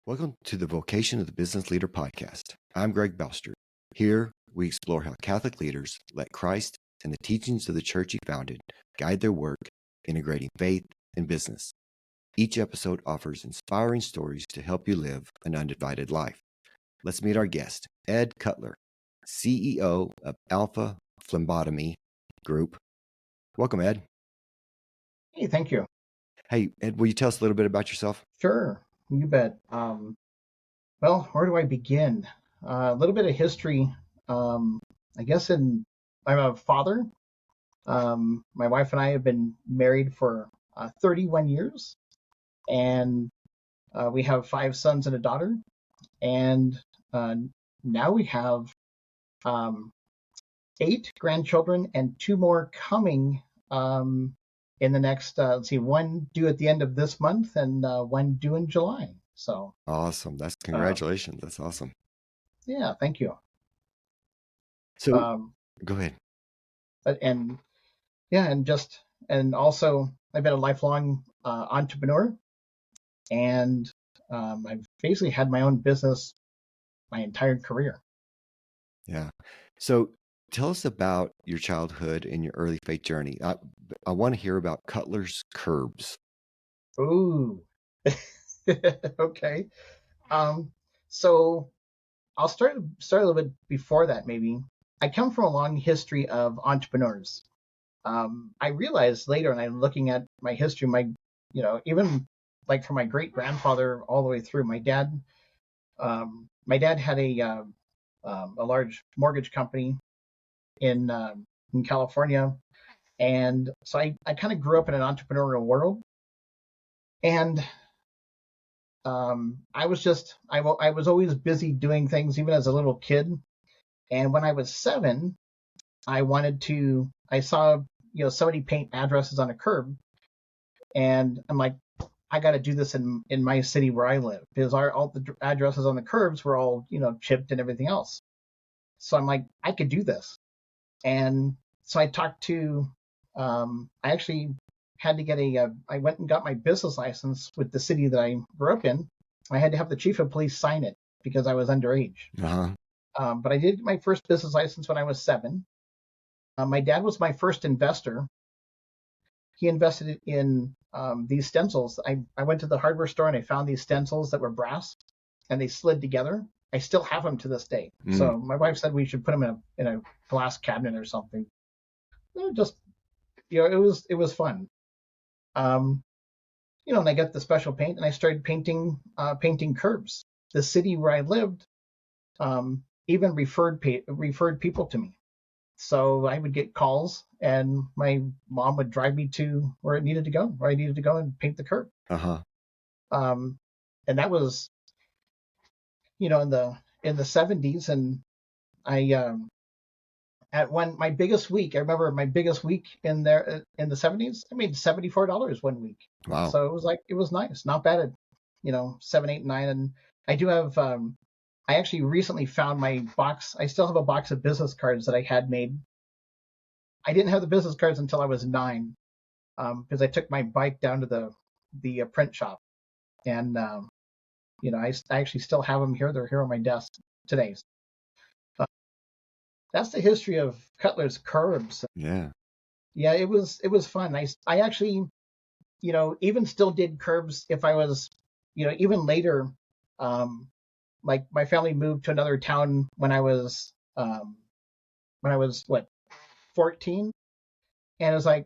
Welcome to the Vocation of the Business Leader podcast. I'm Greg Belster. Here, we explore how Catholic leaders let Christ and the teachings of the church he founded guide their work, integrating faith and business. Each episode offers inspiring stories to help you live an undivided life. Let's meet our guest, Ed Cutler, CEO of Alpha Phlebotomy Group. Welcome, Ed. Hey, thank you. Hey, Ed, will you tell us a little bit about yourself? Sure, you bet. Well, where do I begin? A little bit of history. I guess I'm a father. My wife and I have been married for 31 years, and we have 5 sons and a daughter. And now we have 8 grandchildren and 2 more coming in the next, one due at the end of this month and one due in July. So awesome. That's congratulations. That's awesome. Yeah, thank you. So go ahead. And also I've been a lifelong entrepreneur, and I've basically had my own business my entire career. Yeah. So tell us about your childhood and your early faith journey. I want to hear about Cutler's Curbs. Ooh. Okay. So I'll start a little bit before that, maybe. I come from a long history of entrepreneurs. I realized later, and I'm looking at my history, even like from my great grandfather all the way through, my dad had a large mortgage company in California, and so I kind of grew up in an entrepreneurial world, and I was always busy doing things, even as a little kid. And when I was 7, I saw somebody paint addresses on a curb, and I'm like, I got to do this in my city where I live, because all the addresses on the curbs were all chipped and everything else. So I'm like, I could do this. And so I talked to I actually had to get I went and got my business license with the city that I grew up in. I had to have the chief of police sign it because I was underage. But I did my first business license when I was 7. My dad was my first investor. He invested in these stencils. I went to the hardware store and I found these stencils that were brass, and they slid together. I still have them to this day. So my wife said we should put them in a glass cabinet or something. It was fun. And I got the special paint, and I started painting curbs. The city where I lived even referred people to me. So I would get calls, and my mom would drive me to where I needed to go and paint the curb. And that was, in the 70s, and I my biggest week. I remember my biggest week in the 70s. I made $74 one week. Wow! So it was nice, not bad at 7, 8, 9. And I do have. I actually recently found my box. I still have a box of business cards that I had made. I didn't have the business cards until I was 9, because I took my bike down to the print shop, and I actually still have them here. They're here on my desk today. That's the history of Cutler's Curbs. Yeah, it was fun. I actually, even still did curbs if I was, even later. Like my family moved to another town when I was 14, and it was like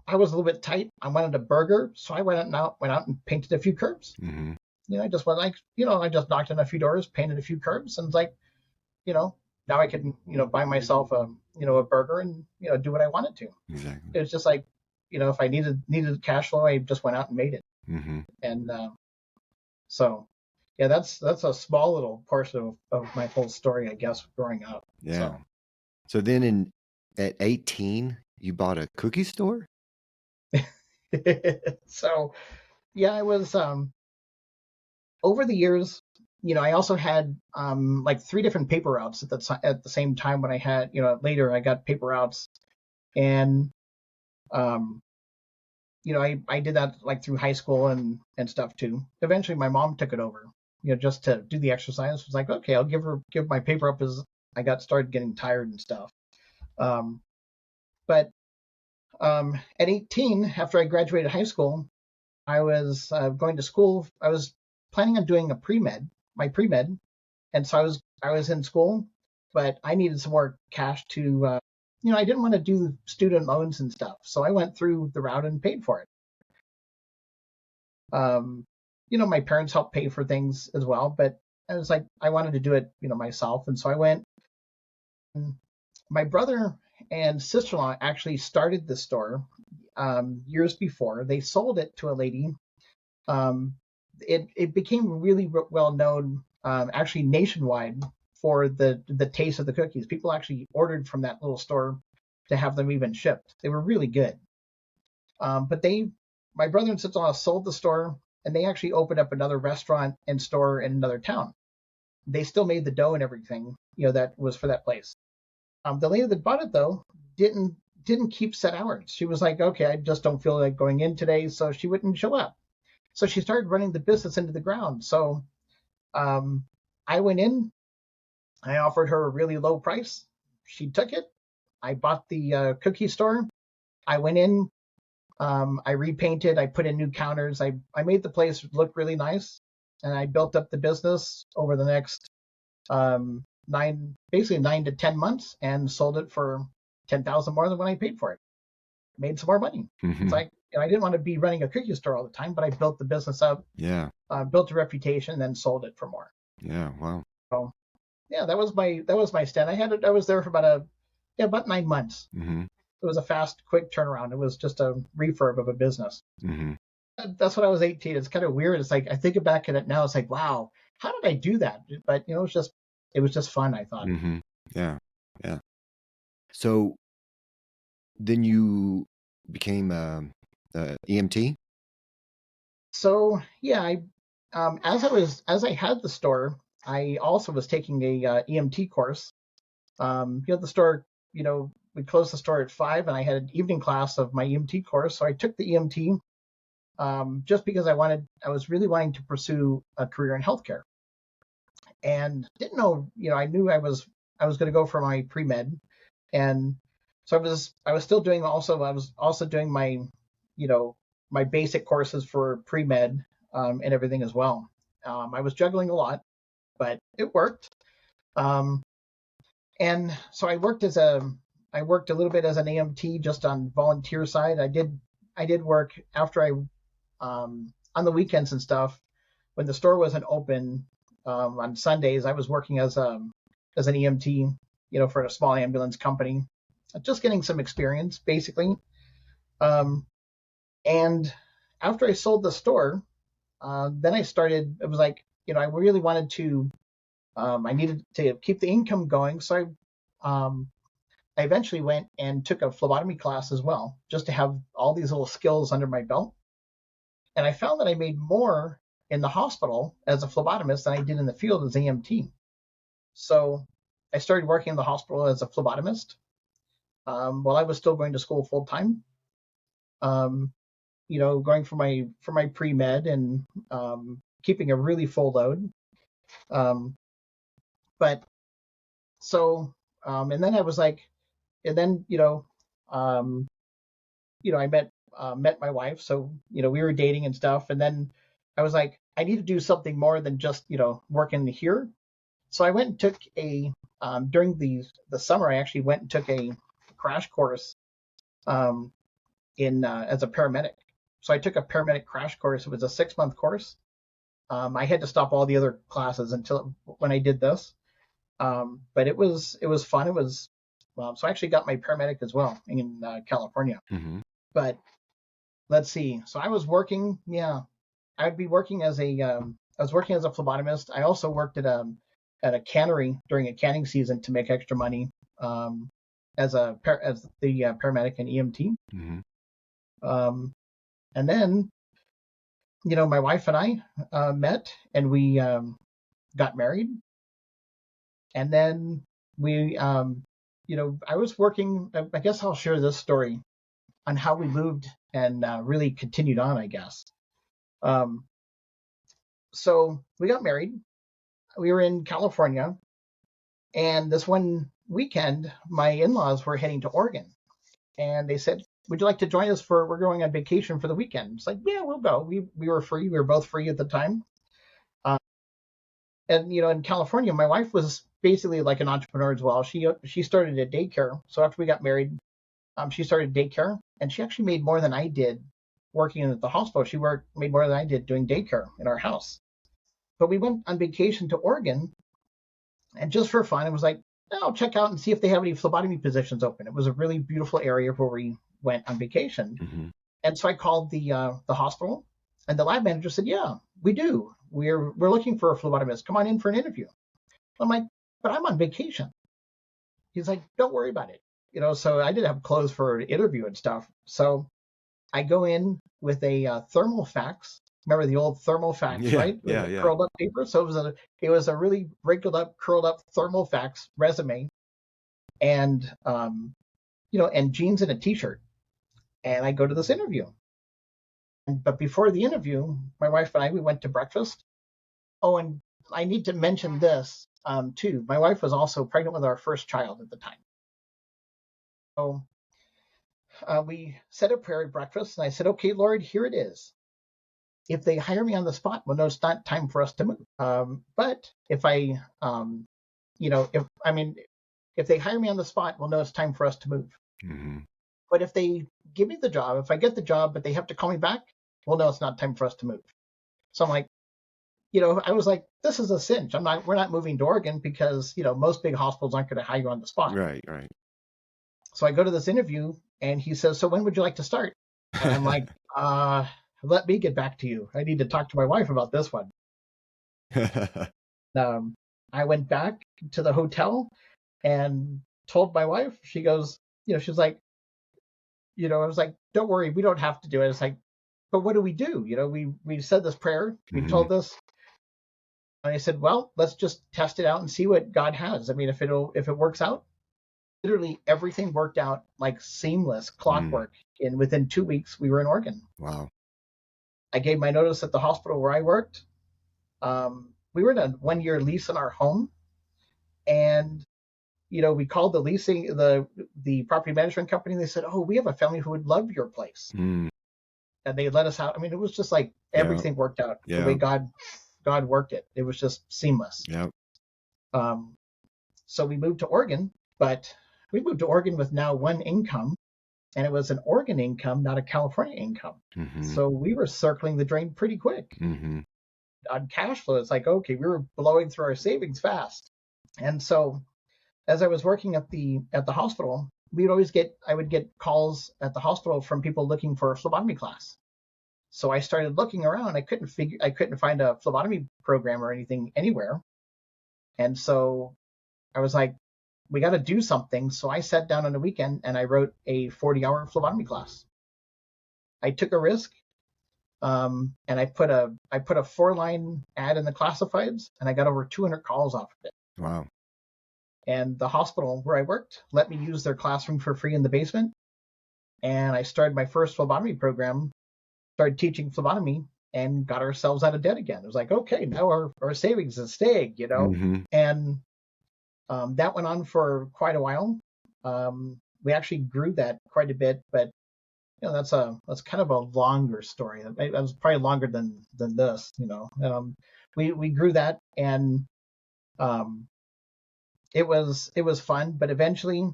I was a little bit tight. I wanted a burger, so I went out and painted a few curbs. I just went I just knocked on a few doors, painted a few curbs, and it's like, now I can buy myself a burger and do what I wanted to. Exactly. It's just like, if I needed cash flow, I just went out and made it. And so yeah, that's a small little portion of my whole story, I guess, growing up. Yeah. So then at 18, you bought a cookie store? So yeah, I was over the years, I also had like 3 different paper routes at the same time. When I had, later I got paper routes, and I did that like through high school and stuff too. Eventually my mom took it over, just to do the exercise. It was like, okay, I'll give my paper up as I got started getting tired and stuff. But at 18, after I graduated high school, I was going to school. I was planning on doing my pre-med, and so I was in school, but I needed some more cash to, I didn't want to do student loans and stuff, so I went through the route and paid for it. My parents helped pay for things as well, but I was like, I wanted to do it, myself, and so I went. My brother and sister-in-law actually started the store years before. They sold it to a lady. It became really well known, actually nationwide, for the taste of the cookies. People actually ordered from that little store to have them even shipped. They were really good. But my brother and sister-in-law sold the store, and they actually opened up another restaurant and store in another town. They still made the dough and everything, that was for that place. The lady that bought it, though, didn't keep set hours. She was like, okay, I just don't feel like going in today, so she wouldn't show up. So she started running the business into the ground. So I went in. I offered her a really low price. She took it. I bought the cookie store. I went in. I repainted. I put in new counters. I made the place look really nice, and I built up the business over the next 9 to 10 months, and sold it for $10,000 more than when I paid for it. Made some more money. Mm-hmm. It's like, I didn't want to be running a cookie store all the time, but I built the business up. Yeah. Built a reputation, and then sold it for more. Yeah. Wow. So yeah, that was my stint. I was there for about 9 months. Mm-hmm. It was a fast, quick turnaround. It was just a refurb of a business. Mm-hmm. That's when I was 18. It's kind of weird. It's like I think back at it now. It's like, wow, how did I do that? But it was just fun, I thought. Mm-hmm. Yeah. Yeah. So then you became EMT? So yeah, as I had the store, I also was taking a EMT course. The store, we closed the store at 5, and I had an evening class of my EMT course. So I took the EMT just because I was really wanting to pursue a career in healthcare, and didn't know, I knew I was going to go for my pre-med, and so I was also doing my, my basic courses for pre-med and everything as well. I was juggling a lot, but it worked. And so I worked a little bit as an EMT just on volunteer side. I did work after on the weekends and stuff. When the store wasn't open on Sundays, I was working as an EMT, for a small ambulance company, just getting some experience basically. And after I sold the store, then I started. It was like, I really wanted to. I needed to keep the income going, so I eventually went and took a phlebotomy class as well, just to have all these little skills under my belt. And I found that I made more in the hospital as a phlebotomist than I did in the field as EMT. So I started working in the hospital as a phlebotomist while I was still going to school full time. Going for my pre-med and keeping a really full load. But so and then I was like, and then I met my wife, so we were dating and stuff, and then I was like, I need to do something more than just working here. So I went and took during the summer, I actually went and took a crash course in as a paramedic. So I took a paramedic crash course. It was a 6-month course. I had to stop all the other classes when I did this. But it was fun. It was so I actually got my paramedic as well in California. Mm-hmm. But let's see. So I was working. Yeah, I'd be working as I was working as a phlebotomist. I also worked at a cannery during a canning season to make extra money as the paramedic and EMT. Mm-hmm. And then my wife and I met, and we got married. And then we, I was working. I guess I'll share this story on how we moved and really continued on, I guess. So we got married. We were in California, and this one weekend, my in-laws were heading to Oregon, and they said, "Would you like to join us for? We're going on vacation for the weekend." It's like, yeah, we'll go. We were free. We were both free at the time. Uh, and in California, my wife was basically like an entrepreneur as well. She started a daycare. So after we got married, she started daycare, and she actually made more than I did working at the hospital. She made more than I did doing daycare in our house. But we went on vacation to Oregon, and just for fun, it was like, I'll check out and see if they have any phlebotomy positions open. It was a really beautiful area where we went on vacation. Mm-hmm. And so I called the hospital, and the lab manager said, "Yeah, we do. We're looking for a phlebotomist. Come on in for an interview." I'm like, "But I'm on vacation." He's like, "Don't worry about it." So I didn't have clothes for an interview and stuff. So I go in with a thermal fax. Remember the old thermal fax, Yeah, right? With yeah, the yeah. curled up paper. So it was a really wrinkled up, curled up thermal fax resume, and and jeans and a t-shirt. And I go to this interview. But before the interview, my wife and I, we went to breakfast. Oh, and I need to mention this too. My wife was also pregnant with our first child at the time. So we said a prayer at breakfast, and I said, "Okay, Lord, here it is. If they hire me on the spot, well, no, it's not time for us to move. But if if they hire me on the spot, well, no, it's time for us to move. Mm-hmm. But if they give me the job, if I get the job, but they have to call me back, well, no, it's not time for us to move." So I'm like, I was like, this is a cinch. We're not moving to Oregon because, most big hospitals aren't going to hire you on the spot. Right, right. So I go to this interview, and he says, "So when would you like to start?" And I'm like, let me get back to you. I need to talk to my wife about this one. Um, I went back to the hotel and told my wife. She goes, she's like, I was like, "Don't worry, we don't have to do it." It's like, but what do we do? We said this prayer. We Mm-hmm. told this. And I said, "Well, let's just test it out and see what God has. I mean, if it works out." Literally everything worked out like seamless clockwork. And within 2 weeks, we were in Oregon. Wow. I gave my notice at the hospital where I worked. We were in a 1-year lease on our home, and we called the property management company. They said, "Oh, we have a family who would love your place," Mm. and they let us out. I mean, it was just like everything worked out the way God worked it. It was just seamless. Yeah. So we moved to Oregon, but we moved to Oregon with now one income, and it was an Oregon income, not a California income. Mm-hmm. So we were circling the drain pretty quick. Mm-hmm. On cash flow, it's like, okay, we were blowing through our savings fast. And so as I was working at the hospital, I would get calls at the hospital from people looking for a phlebotomy class. So I started looking around. I couldn't find a phlebotomy program or anything anywhere. And so I was like, we got to do something. So I sat down on a weekend and I wrote a 40-hour phlebotomy class. I took a risk, and I put a 4-line ad in the classifieds, and I got over 200 calls off of it. Wow. And the hospital where I worked let me use their classroom for free in the basement. And I started my first phlebotomy program, started teaching phlebotomy, and got ourselves out of debt again. It was like, okay, now our savings is staying, Mm-hmm. And that went on for quite a while. We actually grew that quite a bit, but that's kind of a longer story. That was probably longer than this. We grew that, and it was fun. But eventually,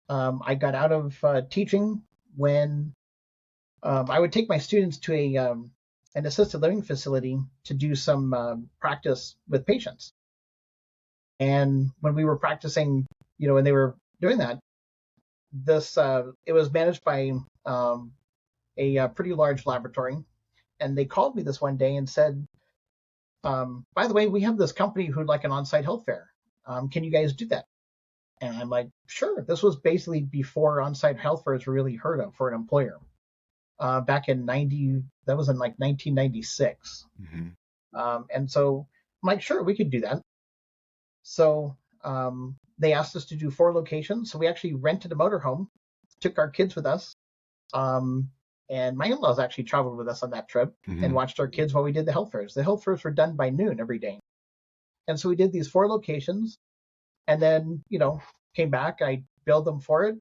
I got out of teaching when I would take my students to an assisted living facility to do some practice with patients. And when we were practicing, when they were doing that, it was managed by a pretty large laboratory, and they called me this one day and said, "By the way, we have this company who'd like an on-site health fair. Can you guys do that?" And I'm like, "Sure." This was basically before on-site health fairs were really heard of for an employer. Back in that was in like 1996. Mm-hmm. And so I'm like, "Sure, we could do that." So they asked us to do 4 locations. So we actually rented a motorhome, took our kids with us, And my in-laws actually traveled with us on that trip Mm-hmm. and watched our kids while we did the health fairs. The health fairs were done by noon every day. And so we did these 4 locations and then, came back. I billed them for it,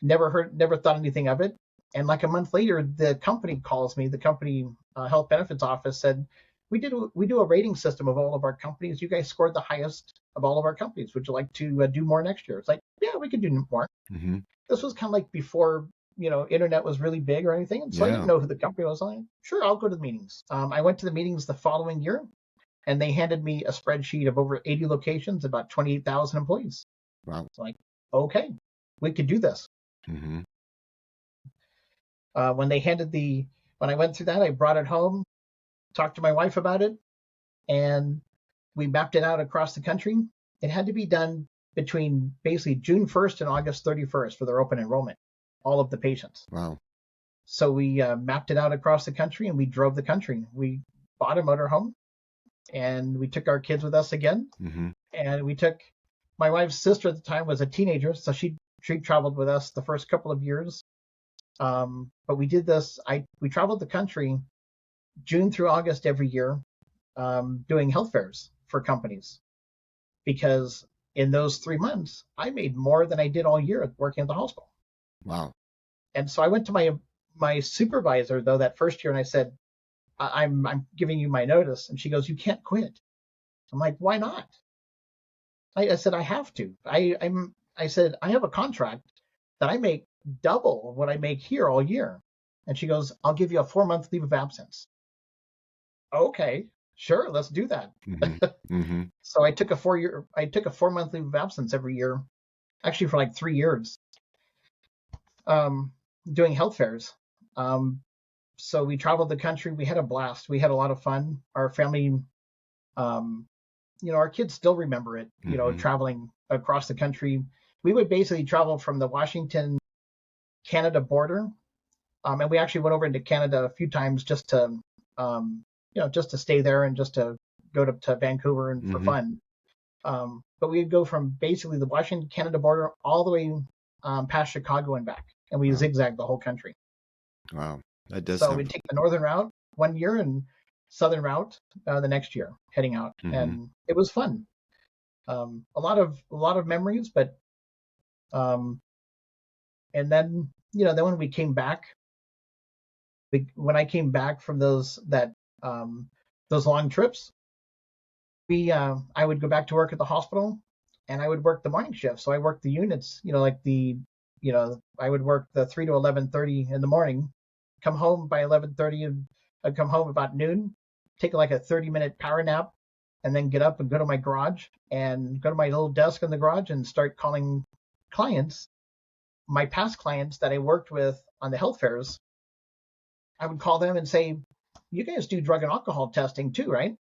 never thought anything of it. And like a month later, the company calls me, the company health benefits office said, we do a rating system of all of our companies. You guys scored the highest of all of our companies. Would you like to do more next year? It's like, yeah, we could do more. Mm-hmm. This was kind of like before, internet was really big or anything. And so I didn't know who the company was. I'm like, sure, I'll go to the meetings. I went to the meetings the following year, and they handed me a spreadsheet of over 80 locations, about 28,000 employees. Wow. It's like, okay, we could do this. Mm-hmm. When I went through that, I brought it home, talked to my wife about it, and we mapped it out across the country. It had to be done between basically June 1st and August 31st for their open enrollment, all of the patients. Wow. So we mapped it out across the country, and we drove the country. We bought a motorhome, and we took our kids with us again. Mm-hmm. And we took my wife's sister at the time was a teenager, so she traveled with us the first couple of years. But we did this. We traveled the country June through August every year, doing health fairs for companies, because in those 3 months I made more than I did all year working at the hospital. Wow. And so I went to my supervisor though that first year, and I said, I'm giving you my notice. And she goes, you can't quit. I'm like, why not? I said, I have to. I said, I have a contract that I make double what I make here all year. And she goes, I'll give you a 4-month leave of absence. Okay, sure, let's do that. Mm-hmm. Mm-hmm. So I took a 4-month leave of absence every year, actually for like 3 years, doing health fairs. So we traveled the country. We had a blast. We had a lot of fun. Our family, our kids still remember it, Mm-hmm. traveling across the country. We would basically travel from the Washington-Canada border. And we actually went over into Canada a few times just to stay there and just to go to Vancouver and for Mm-hmm. fun. But we'd go from basically the Washington-Canada border all the way past Chicago and back. And we zigzagged the whole country. Wow. That does So sound. we'd take the northern route one year and southern route the next year, heading out. Mm-hmm. And it was fun. A lot of memories, but and then when we came back, when I came back from those long trips, I would go back to work at the hospital, and I would work the morning shift. So I worked the units, I would work the 3 to 11:30 in the morning, come home by 11:30, and I'd come home about noon, take like a 30-minute power nap, and then get up and go to my garage and go to my little desk in the garage and start calling clients, my past clients that I worked with on the health fairs. I would call them and say, you guys do drug and alcohol testing too, right?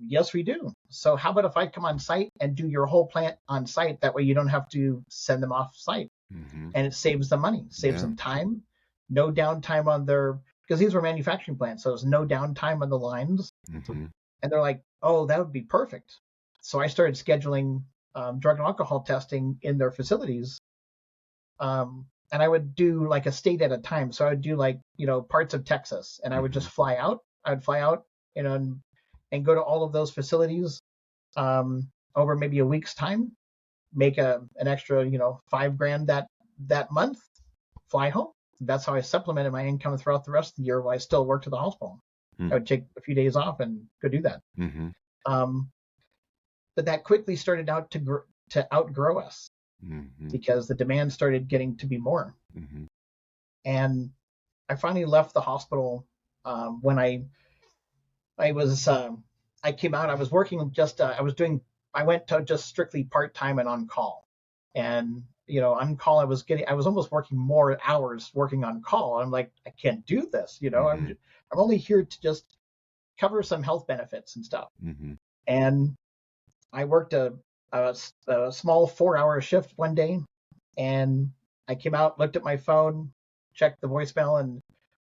Yes, we do. So how about if I come on site and do your whole plant on site? That way you don't have to send them off site. Mm-hmm. And it saves them money, saves them time, no downtime on because these were manufacturing plants. So there's no downtime on the lines. Mm-hmm. And they're like, oh, that would be perfect. So I started scheduling drug and alcohol testing in their facilities. And I would do like a state at a time. So I would do like, parts of Texas, and I would just fly out. I would fly out, and go to all of those facilities over maybe a week's time, make an extra, $5,000 that month, fly home. That's how I supplemented my income throughout the rest of the year while I still worked at the hospital. I would take a few days off and go do that. Mm-hmm. But that quickly started out to outgrow us. Mm-hmm. Because the demand started getting to be more. Mm-hmm. And I finally left the hospital when I came out. I was working I went to just strictly part-time and on call. And, on call, I was almost working more hours working on call. I'm like, I can't do this. Mm-hmm. I'm only here to just cover some health benefits and stuff. Mm-hmm. And I worked a small 4-hour shift one day, and I came out, looked at my phone, checked the voicemail, and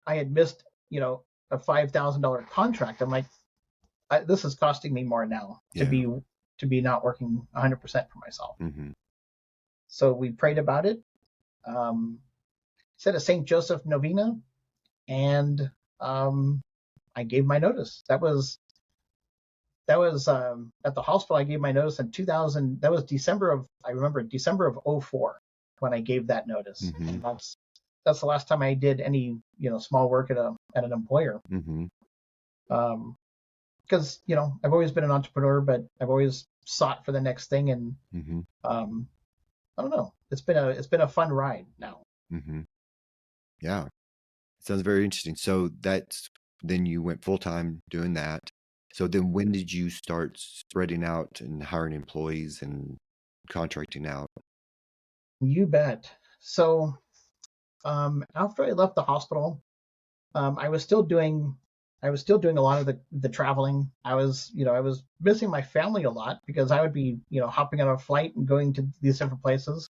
I had missed, a $5,000 contract. I'm like, this is costing me more now to be not working 100% for myself. Mm-hmm. So we prayed about it. Said a St. Joseph novena, and I gave my notice. That was at the hospital. I gave my notice in 2000. That was I remember December of '04 when I gave that notice. Mm-hmm. And that's the last time I did any, small work at an employer. Mm-hmm. Because, I've always been an entrepreneur, but I've always sought for the next thing. And Mm-hmm. I don't know. It's been a fun ride now. Mm-hmm. Yeah. Sounds very interesting. So then you went full time doing that. So then when did you start spreading out and hiring employees and contracting out? You bet. So after I left the hospital, I was still doing a lot of the traveling. I was missing my family a lot because I would be, hopping on a flight and going to these different places.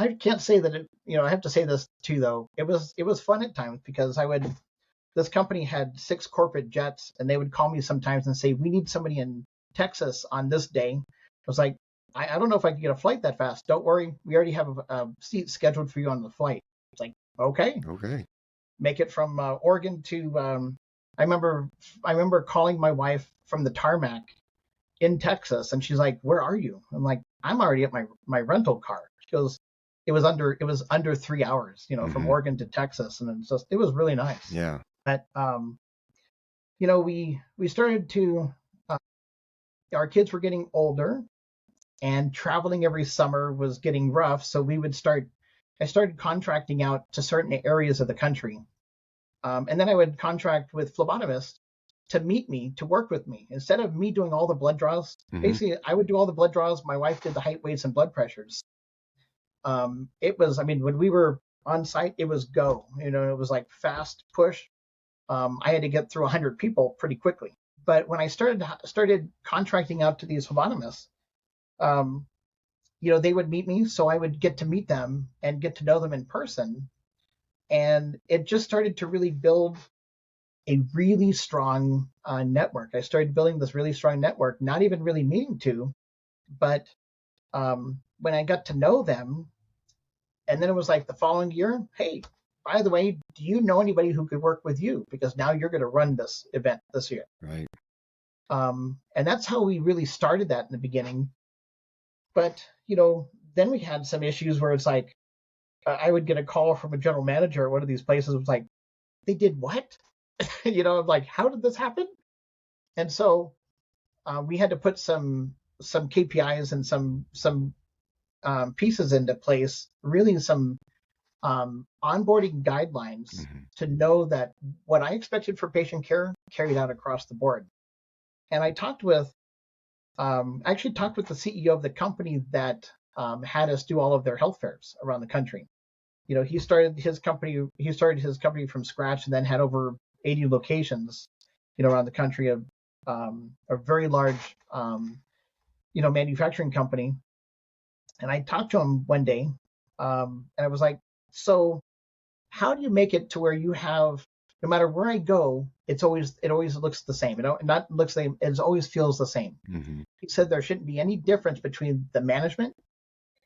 I can't say that I have to say this too though. It was fun at times because this company had 6 corporate jets, and they would call me sometimes and say, we need somebody in Texas on this day. I was like, I don't know if I can get a flight that fast. Don't worry, we already have a seat scheduled for you on the flight. It's like, okay. Make it from Oregon to. I remember calling my wife from the tarmac in Texas, and she's like, "Where are you?" I'm like, "I'm already at my rental car." She goes, "It was under 3 hours, Mm-hmm. from Oregon to Texas," and it was really nice. Yeah. But we started to. Our kids were getting older, and traveling every summer was getting rough. So I started contracting out to certain areas of the country. And then I would contract with phlebotomists to work with me. Instead of me doing all the blood draws, Mm-hmm. basically I would do all the blood draws. My wife did the height, weights, and blood pressures. When we were on site, it was go. It was like fast push. I had to get through 100 people pretty quickly. But when I started contracting out to these phlebotomists, they would meet me, so I would get to meet them and get to know them in person. And it just started to really build a really strong network. I started building this really strong network, not even really meaning to, but when I got to know them, and then it was like the following year, hey, by the way, do you know anybody who could work with you? Because now you're going to run this event this year. Right. And that's how we really started that in the beginning. But, then we had some issues where it's like, I would get a call from a general manager at one of these places. It was like, they did what? I'm like, how did this happen? And so we had to put some KPIs and some pieces into place, really some onboarding guidelines Mm-hmm. to know that what I expected for patient care carried out across the board. And I actually talked with the CEO of the company that had us do all of their health fairs around the country. He started his company from scratch and then had over 80 locations, around the country, of a very large, manufacturing company. And I talked to him one day, and I was like, so how do you make it to where you have, no matter where I go, it always looks the same. Not looks the same, it always feels the same. Mm-hmm. He said there shouldn't be any difference between the management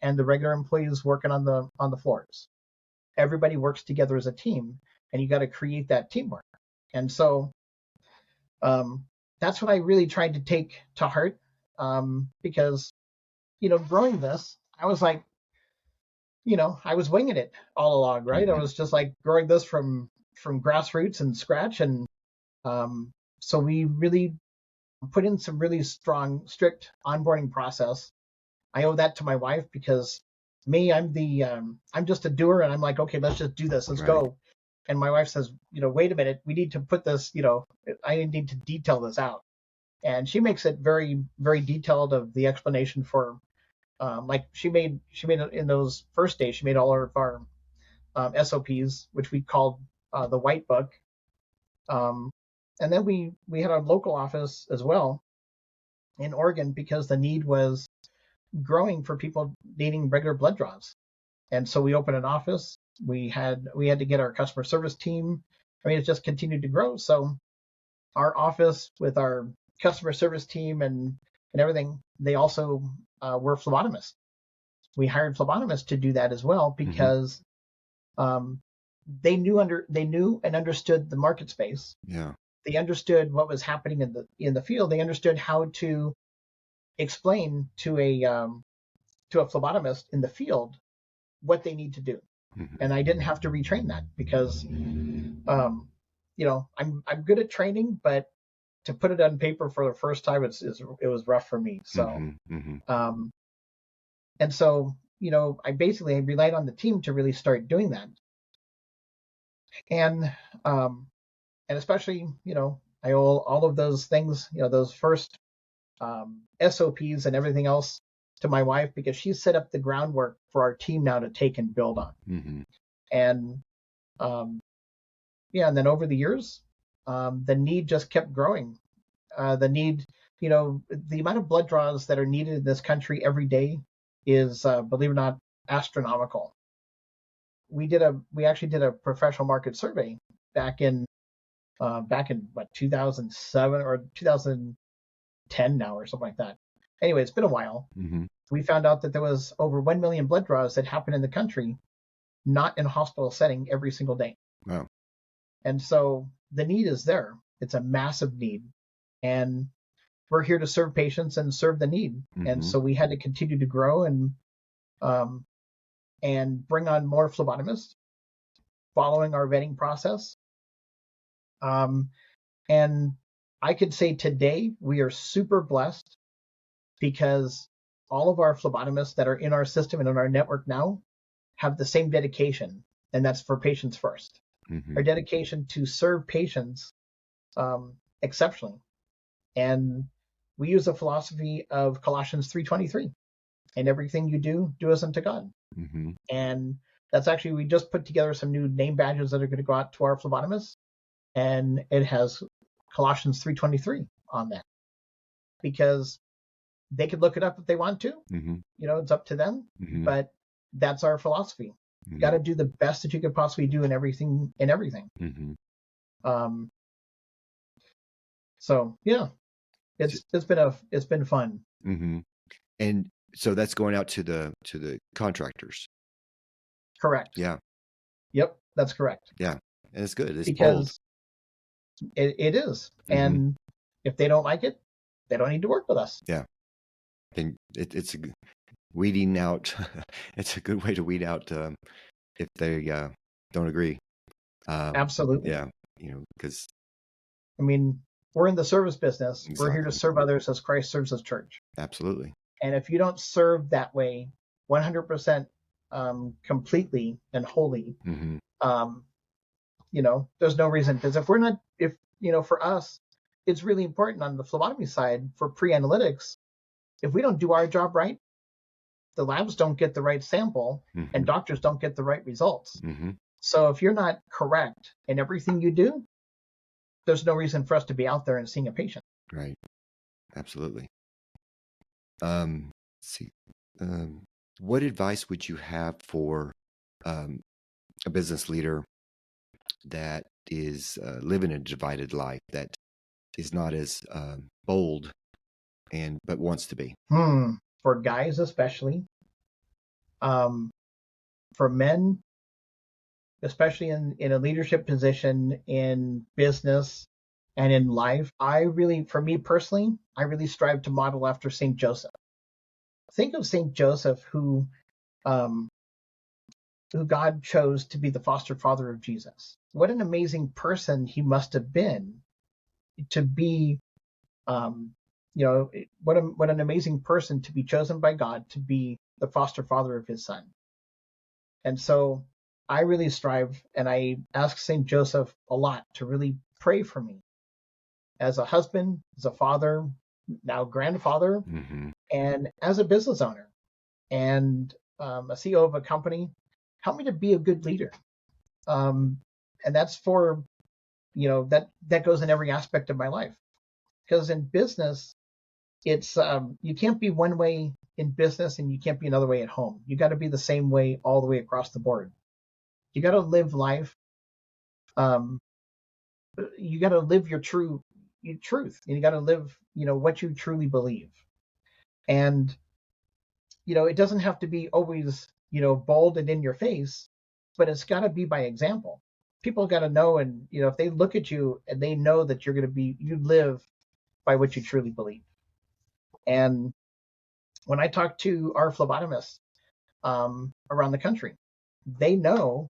and the regular employees working on the floors. Everybody works together as a team, and you got to create that teamwork. And so that's what I really tried to take to heart, because growing this, I was like, I was winging it all along, right? Mm-hmm. I was just like growing this from grassroots and scratch, and so we really put in some really strong, strict onboarding process. I owe that to my wife because I'm just a doer, and I'm like, okay, let's just do this, let's go. And my wife says, wait a minute, we need to put this, I need to detail this out. And she makes it very, very detailed of the explanation for, like she made in those first days, she made all of our SOPs, which we called the White Book. And then we had a local office as well in Oregon because the need was growing for people needing regular blood draws. And so we opened an office. We had to get our customer service team. It just continued to grow. So our office with our customer service team and everything, they also were phlebotomists. We hired phlebotomists to do that as well because they knew and understood the market space. Yeah. They understood what was happening in the field. They understood how to explain to a phlebotomist in the field what they need to do. Mm-hmm. And I didn't have to retrain that because I'm good at training, but to put it on paper for the first time, it was rough for me. So Mm-hmm. Mm-hmm. and so I basically relied on the team to really start doing that. And and especially I owe all of those things, those first SOPs and everything else to my wife, because she set up the groundwork for our team now to take and build on. Mm-hmm. And and then over the years, the need just kept growing. The need, the amount of blood draws that are needed in this country every day is, believe it or not, astronomical. We actually did a professional market survey back in what, 2007 or 2010 now or something like that. Anyway, it's been a while. Mm-hmm. We found out that there was over 1 million blood draws that happen in the country, not in a hospital setting, every single day. Wow. And so the need is there. It's a massive need. And we're here to serve patients and serve the need. Mm-hmm. And so we had to continue to grow and bring on more phlebotomists following our vetting process. And I could say today we are super blessed because all of our phlebotomists that are in our system and in our network now have the same dedication, and that's for patients first. Mm-hmm. Our dedication to serve patients exceptionally. And we use the philosophy of Colossians 3:23. And everything you do, do as unto God. Mm-hmm. And that's actually, we just put together some new name badges that are going to go out to our phlebotomists. And it has Colossians 3:23 on that. Because they could look it up if they want to. Mm-hmm. It's up to them. Mm-hmm. But that's our philosophy. Mm-hmm. You got to do the best that you could possibly do in everything. Mm-hmm. So yeah, it's been fun. Mm-hmm. And so that's going out to the contractors. Correct. Yeah. Yep, that's correct. Yeah, and it's good. It's because bold. It is. Mm-hmm. And if they don't like it, they don't need to work with us. Yeah. And it's weeding out. It's a good way to weed out if they don't agree. Absolutely. Yeah. Because I mean, we're in the service business. Exactly. We're here to serve others as Christ serves his church. Absolutely. And if you don't serve that way 100% completely and wholly, Mm-hmm. There's no reason. Because for us, it's really important on the phlebotomy side for pre-analytics. If we don't do our job right, the labs don't get the right sample, Mm-hmm. and doctors don't get the right results. Mm-hmm. So if you're not correct in everything you do, there's no reason for us to be out there and seeing a patient. Right. Absolutely. Let's see. What advice would you have for a business leader that is living a divided life, that is not as bold but wants to be? For guys especially, for men, especially in a leadership position in business and in life, for me personally, I really strive to model after St. Joseph. Think of St. Joseph, who God chose to be the foster father of Jesus. What an amazing person he must have been to be, what an amazing person to be chosen by God to be the foster father of his son. And so I really strive, and I ask St. Joseph a lot to really pray for me as a husband, as a father, now grandfather, Mm-hmm. and as a business owner and a CEO of a company. Help me to be a good leader. And that's for, that goes in every aspect of my life. Because in business, it's you can't be one way in business and you can't be another way at home. You got to be the same way all the way across the board. You got to live life. You got to live your truth, and you got to live, what you truly believe. And it doesn't have to be always, bold and in your face. but it's got to be by example. People got to know, and if they look at you and they know that you live by what you truly believe. And when I talk to our phlebotomists around the country, they know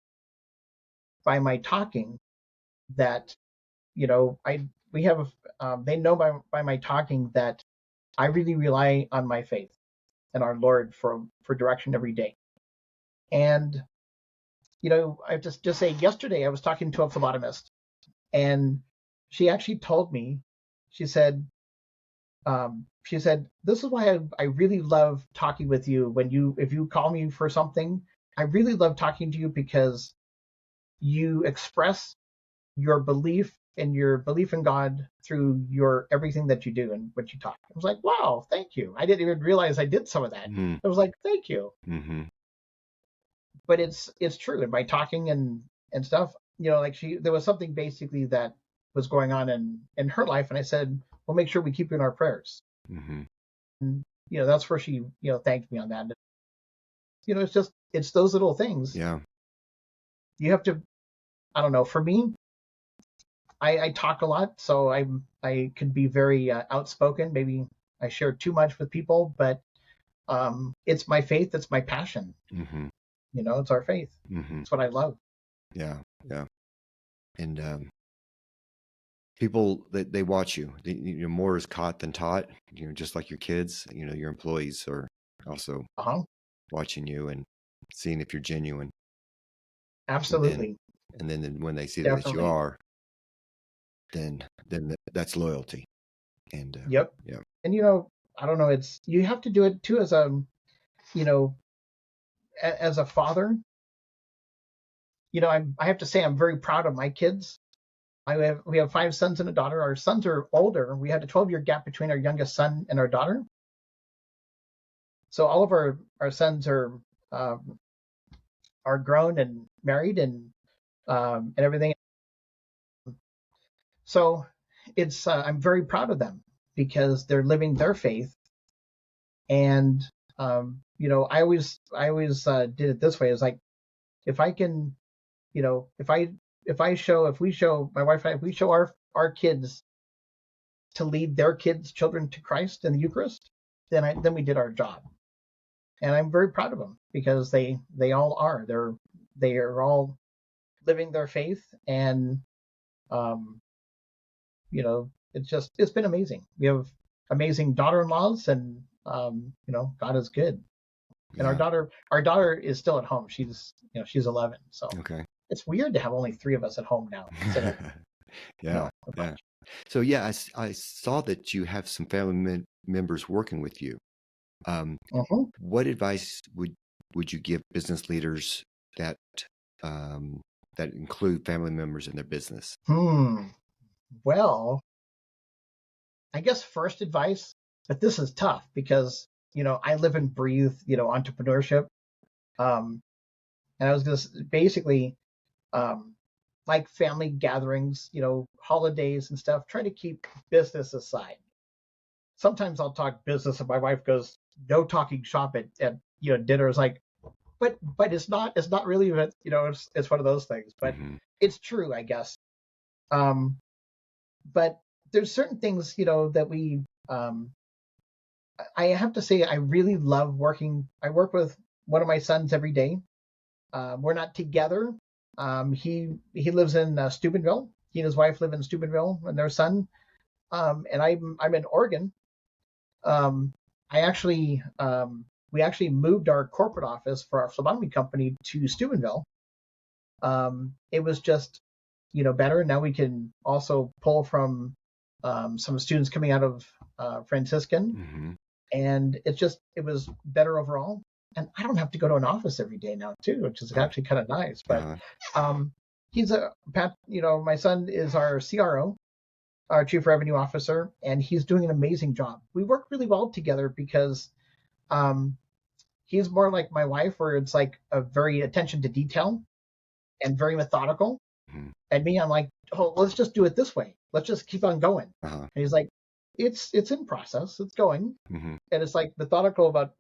by my talking that I we have they know by my talking that I really rely on my faith and our Lord for direction every day. And I just say yesterday I was talking to a phlebotomist, and she actually told me, she said, this is why I really love talking with you. If you call me for something, I really love talking to you because you express your belief in God through your everything that you do and what you talk. I was like, wow, thank you. I didn't even realize I did some of that. Mm-hmm. I was like, thank you. Mm-hmm. But it's true. And by talking and stuff, there was something basically that was going on in her life, and I said, we'll make sure we keep you in our prayers. Mm-hmm. And that's where she thanked me on that. It's those little things. Yeah. You have to, I don't know, for me, I talk a lot, so I could be very outspoken. Maybe I share too much with people, but it's my faith, it's my passion. Mm-hmm. It's our faith. Mm-hmm. It's what I love. Yeah. Yeah. And people that they watch you, more is caught than taught. Just like your kids, your employees are also watching you and seeing if you're genuine. Absolutely. And then when they see Definitely. that you are, then that's loyalty. And yep. Yeah. And I don't know. You have to do it too as a father. I have to say I'm very proud of my kids. We have 5 sons and a daughter. Our sons are older. We had a 12-year gap between our youngest son and our daughter. So all of our sons are grown and married and everything. So it's I'm very proud of them because they're living their faith. And I always did it this way. It's like, if I can, if we show my wife and I, if we show our kids to lead their children to Christ in the Eucharist, then we did our job. And I'm very proud of them because they all are. They are all living their faith, and it's been amazing. We have amazing daughter-in-laws, and God is good. And Yeah. our daughter is still at home. She's 11, so Okay. It's weird to have only 3 of us at home now. Yeah. Yeah. So yeah, I saw that you have some family members working with you. What advice would you give business leaders that include family members in their business? Well, I guess first advice, but this is tough because I live and breathe entrepreneurship, and I was just basically like family gatherings, holidays and stuff, try to keep business aside. Sometimes I'll talk business and my wife goes, no talking shop at dinner. Is like, but it's not really, it's one of those things, but it's true, I guess. But there's certain things, that we, I have to say, I really love working. I work with one of my sons every day. We're not together. He lives in Steubenville. He and his wife live in Steubenville, and their son. And I'm in Oregon. We actually moved our corporate office for our phlebotomy company to Steubenville. It was just better. Now we can also pull from some students coming out of Franciscan, and it was better overall. And I don't have to go to an office every day now too, which is actually kind of nice. But my son is our CRO, our Chief Revenue Officer, and he's doing an amazing job. We work really well together because he's more like my wife, where it's like a very attention to detail and very methodical. And me, I'm like, oh, let's just do it this way. Let's just keep on going. And he's like, it's in process. It's going. And it's like methodical about,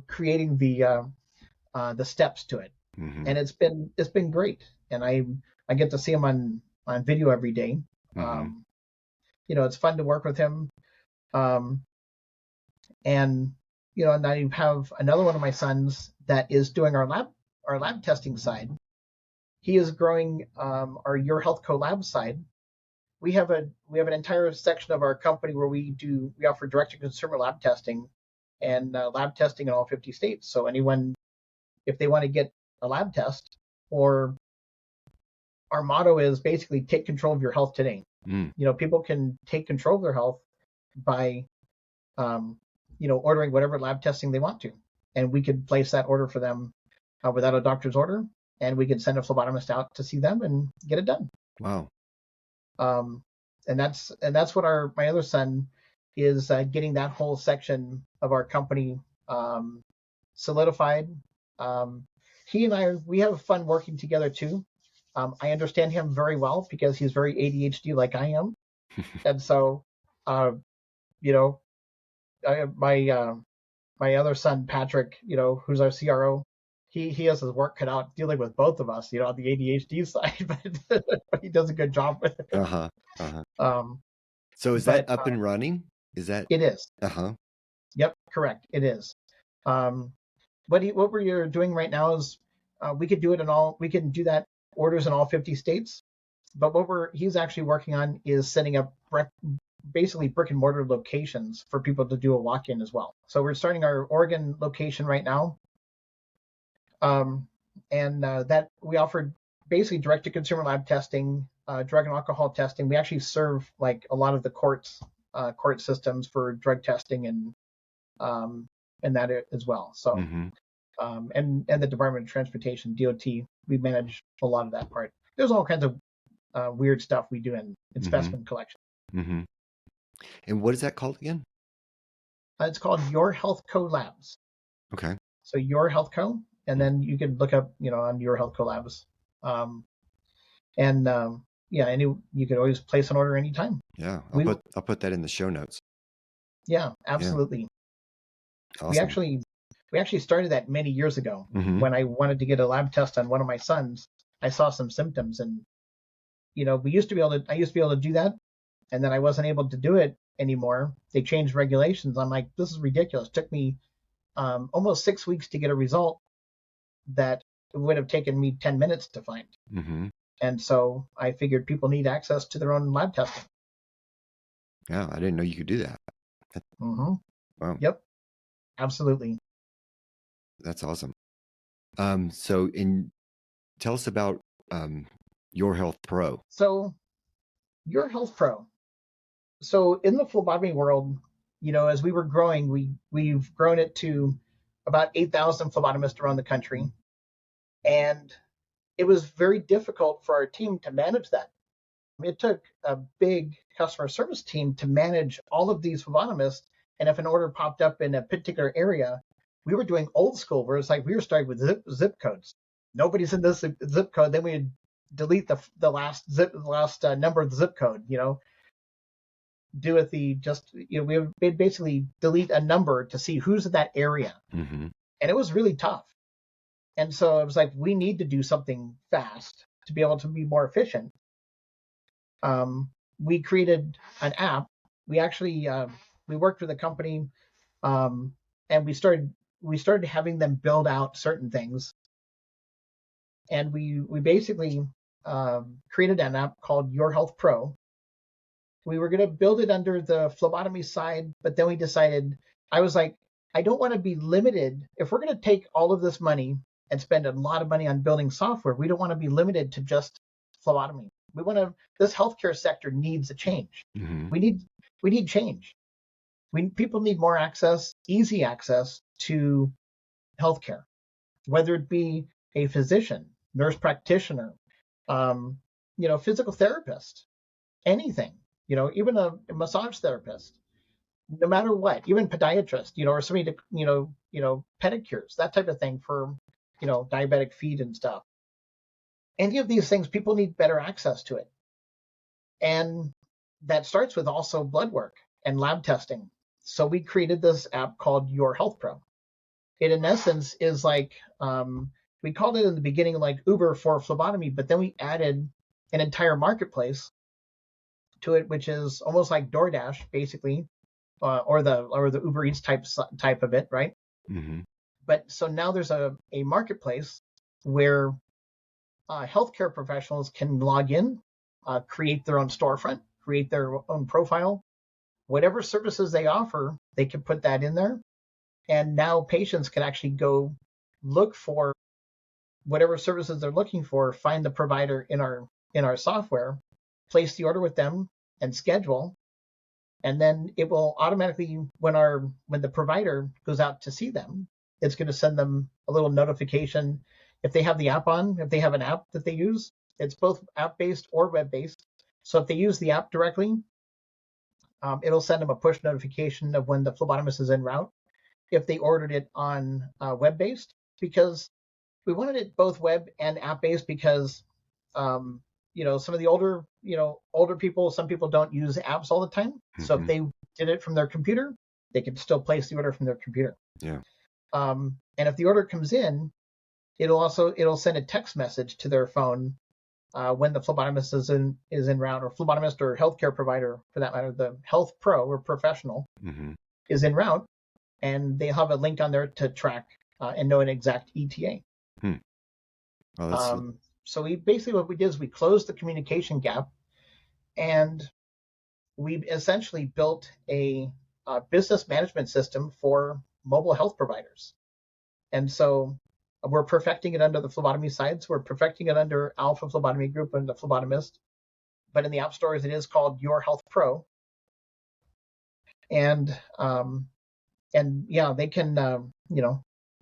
creating the steps to it. Mm-hmm. and it's been great. And I get to see him on video every day. Mm-hmm. It's fun to work with him. Um, and and I have another one of my sons that is doing our lab testing side. He is growing our Your Health Co lab side. We have an entire section of our company where we offer direct to consumer lab testing and lab testing in all 50 states. So anyone, if they want to get a lab test, or our motto is basically take control of your health today. Mm. People can take control of their health by ordering whatever lab testing they want to, and we could place that order for them without a doctor's order, and we could send a phlebotomist out to see them and get it done. Wow. Um, and that's what my other son is getting that whole section of our company solidified. He and we have fun working together too. I understand him very well because he's very ADHD like I am, and so you know my other son Patrick, who's our CRO, he has his work cut out dealing with both of us, on the ADHD side, but he does a good job with it. Uh-huh. Uh-huh. Um, So is that but up and running? Is that? it is. Uh-huh. Yep, correct. It is. Um, what we're doing right now is we could do it we can do that orders in all 50 states. But what he's actually working on is setting up basically brick and mortar locations for people to do a walk-in as well. So we're starting our Oregon location right now. And that we offer basically direct to consumer lab testing, drug and alcohol testing. We actually serve like a lot of the court systems for drug testing and that as well. So Mm-hmm. and the Department of Transportation, DOT, we manage a lot of that part. There's all kinds of weird stuff we do in Mm-hmm. specimen collection. Mm-hmm. And what is that called again? It's called Your Health Co Labs. Okay. So Your Health Co, and then you can look up, on Your Health Co Labs. Yeah, you could always place an order anytime. Yeah, I'll put that in the show notes. Yeah, absolutely. Yeah. Awesome. We actually started that many years ago. Mm-hmm. When I wanted to get a lab test on one of my sons. I saw some symptoms, and I used to be able to do that, and then I wasn't able to do it anymore. They changed regulations. I'm like, this is ridiculous. It took me almost 6 weeks to get a result that would have taken me 10 minutes to find. Mm-hmm. And so I figured people need access to their own lab testing. Yeah, I didn't know you could do that. Mm-hmm. Wow. Yep. Absolutely. That's awesome. So tell us about Your Health Pro. So Your Health Pro. So in the phlebotomy world, as we were growing, we've grown it to about 8,000 phlebotomists around the country. And it was very difficult for our team to manage that. It took a big customer service team to manage all of these phlebotomists. And if an order popped up in a particular area, we were doing old school, where it's like we were starting with zip codes. Nobody's in this zip code. Then we'd delete the last number of the zip code. Do it we'd basically delete a number to see who's in that area. Mm-hmm. And it was really tough. And so it was like, we need to do something fast to be able to be more efficient. We created an app. We actually we worked with a company, and we started having them build out certain things. And we basically created an app called Your Health Pro. We were going to build it under the phlebotomy side, but then we decided, I was like, I don't want to be limited. If we're going to take all of this money and spend a lot of money on building software, we don't want to be limited to just phlebotomy. This healthcare sector needs a change. Mm-hmm. We need change. People need more access, easy access to healthcare, whether it be a physician, nurse practitioner, physical therapist, anything, even a massage therapist, no matter what, even podiatrist, or somebody to, pedicures, that type of thing for, diabetic feet and stuff. Any of these things, people need better access to it. And that starts with also blood work and lab testing. So we created this app called Your Health Pro. It, in essence, is like we called it in the beginning like Uber for phlebotomy, but then we added an entire marketplace to it, which is almost like DoorDash, basically, or the Uber Eats type of it, right? Mm-hmm. But so now there's a marketplace where healthcare professionals can log in, create their own storefront, create their own profile, whatever services they offer, they can put that in there. And now patients can actually go look for whatever services they're looking for, find the provider in our software, place the order with them, and schedule. And then it will automatically, when the provider goes out to see them, it's going to send them a little notification. If they have the app on, if they have an app that they use, it's both app-based or web-based. So if they use the app directly, it'll send them a push notification of when the phlebotomist is en route. If they ordered it on web-based, because we wanted it both web and app-based, because some of the older people, some people don't use apps all the time. Mm-hmm. So if they did it from their computer, they could still place the order from their computer. Yeah. And if the order comes in, it'll send a text message to their phone when the phlebotomist is en route, or phlebotomist or healthcare provider for that matter, the health pro or professional is en route, and they have a link on there to track and know an exact ETA. Oh, so what we did is we closed the communication gap, and we essentially built a business management system for mobile health providers. And so we're perfecting it under the phlebotomy side. So we're perfecting it under Alpha Phlebotomy Group and the phlebotomist. But in the app stores, it is called Your Health Pro. And yeah, they can,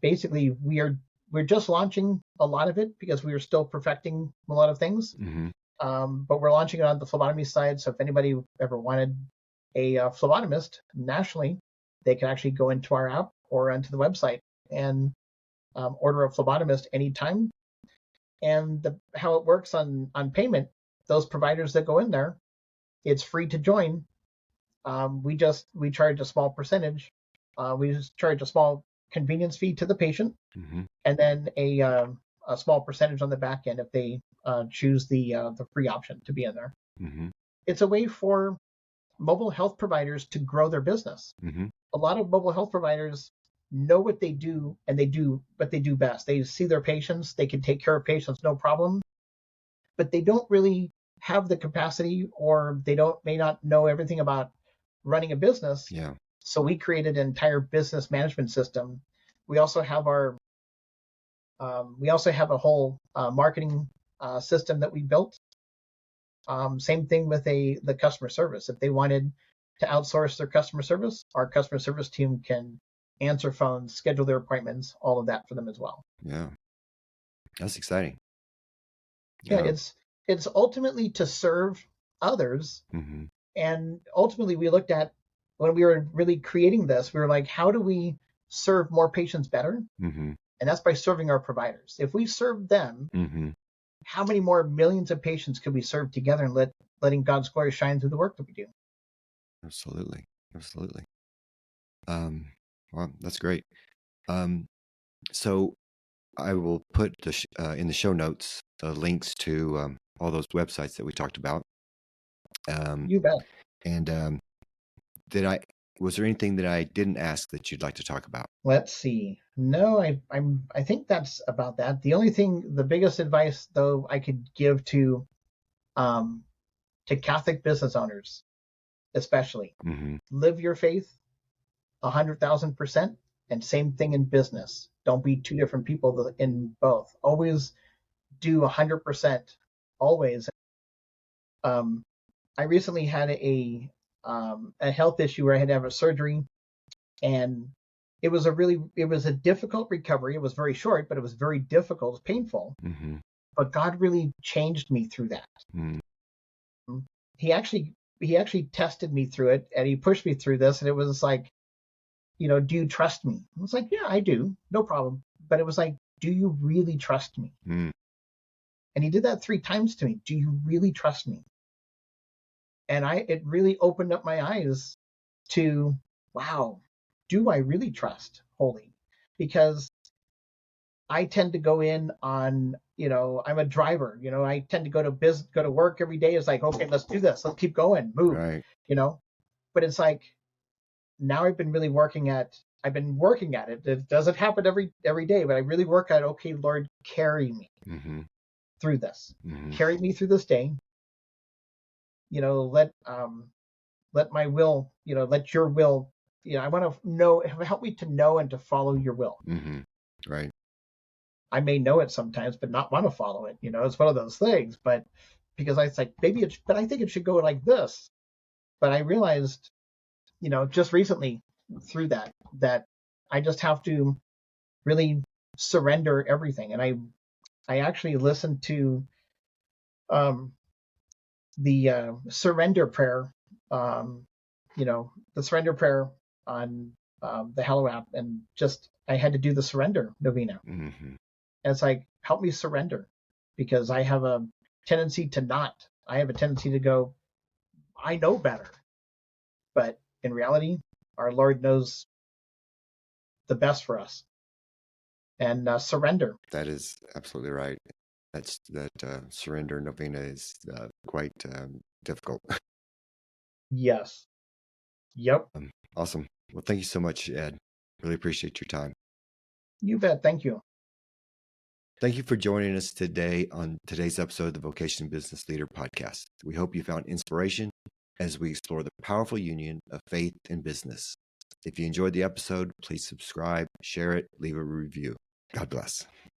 basically we're just launching a lot of it because we are still perfecting a lot of things. Mm-hmm. But we're launching it on the phlebotomy side. So if anybody ever wanted a phlebotomist nationally, they can actually go into our app or onto the website and order a phlebotomist anytime. And how it works on payment, those providers that go in there, it's free to join. We charge a small percentage. We just charge a small convenience fee to the patient, and then a small percentage on the back end if they choose the free option to be in there. It's a way for mobile health providers to grow their business. A lot of mobile health providers know what they do, and they do what they do best. They see their patients, they can take care of patients no problem, but they don't really have the capacity, or they may not know everything about running a business. Yeah. So we created an entire business management system. We also have a whole marketing system that we built. Same thing with the customer service. If they wanted to outsource their customer service, our customer service team can answer phones, schedule their appointments, all of that for them as well. Yeah, that's exciting. Yeah, it's ultimately to serve others. And ultimately, we looked at, when we were really creating this, we were like, how do we serve more patients better? And that's by serving our providers. If we serve them, how many more millions of patients could we serve together, and letting God's glory shine through the work that we do? Absolutely. Well, that's great. So I will put in the show notes links to all those websites that we talked about. You bet. And was there anything that I didn't ask that you'd like to talk about? Let's see. No, I think that's about that. The only thing, the biggest advice though I could give to Catholic business owners, especially, live your faith 100,000%, and same thing in business. Don't be two different people in both. Always do 100%. Always. I recently had a health issue where I had to have a surgery, and it was a difficult recovery. It was very short, but it was very difficult, painful. But God really changed me through that. He actually tested me through it, and he pushed me through this, and it was like, do you trust me? I was like, yeah, I do, no problem. But it was like, do you really trust me? And he did that 3 times to me. Do you really trust me? And it really opened up my eyes to, wow, do I really trust Holy? Because I tend to go in on, I'm a driver. I tend to go to work every day. It's like, okay, let's do this. Let's keep going, move. Right. But it's like now I've been working at it. It doesn't happen every day, but I really work at, okay, Lord, carry me through this. Carry me through this day. Let my will, let your will, I want to know, help me to know and to follow your will. Right. I may know it sometimes, but not want to follow it. It's one of those things. But because I was like, but I think it should go like this. But I realized, just recently through that I just have to really surrender everything. And I actually listened to the surrender prayer, the surrender prayer on the Hallow app, and just I had to do the surrender novena. And it's like, help me surrender, because I have a tendency to not. I have a tendency to go, I know better. But in reality, our Lord knows the best for us. And surrender. That is absolutely right. That surrender novena is quite difficult. Yes. Yep. Awesome. Well, thank you so much, Ed. Really appreciate your time. You bet. Thank you. Thank you for joining us today on today's episode of the Vocation Business Leader Podcast. We hope you found inspiration as we explore the powerful union of faith and business. If you enjoyed the episode, please subscribe, share it, leave a review. God bless.